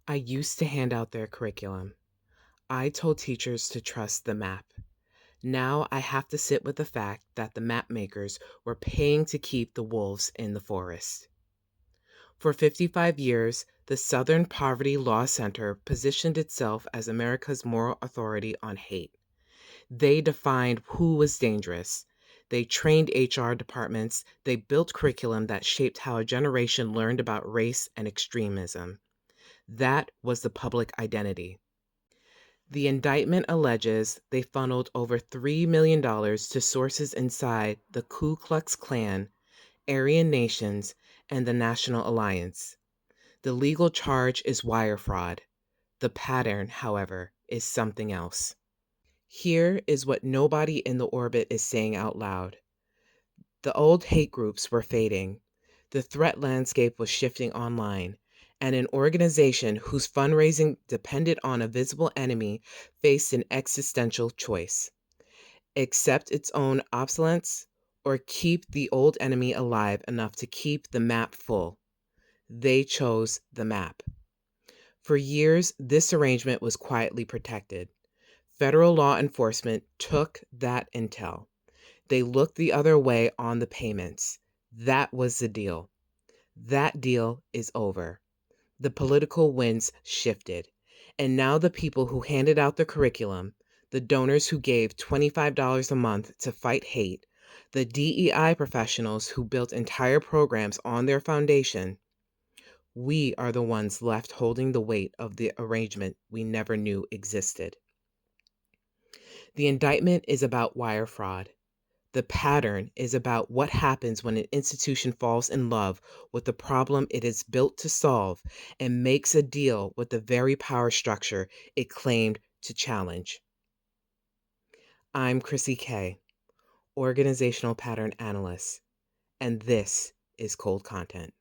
I used to hand out their curriculum. I told teachers to trust the map. Now I have to sit with the fact that the map makers were paying to keep the wolves in the forest. For 55 years, the Southern Poverty Law Center positioned itself as America's moral authority on hate. They defined who was dangerous. They trained HR departments. They built curriculum that shaped how a generation learned about race and extremism. That was the public identity. The indictment alleges they funneled over $3 million to sources inside the Ku Klux Klan, Aryan Nations, and the National Alliance. The legal charge is wire fraud. The pattern, however, is something else. Here is what nobody in the orbit is saying out loud. The old hate groups were fading. The threat landscape was shifting online, and an organization whose fundraising depended on a visible enemy faced an existential choice: accept its own obsolescence or keep the old enemy alive enough to keep the map full. They chose the map. For years, this arrangement was quietly protected. Federal law enforcement took that intel. They looked the other way on the payments. That was the deal. That deal is over. The political winds shifted. And now the people who handed out the curriculum, the donors who gave $25 a month to fight hate, the DEI professionals who built entire programs on their foundation, we are the ones left holding the weight of the arrangement we never knew existed. The indictment is about wire fraud. The pattern is about what happens when an institution falls in love with the problem it is built to solve and makes a deal with the very power structure it claimed to challenge. I'm Chrissy Kay, Organizational Pattern Analyst, and this is Cold Content.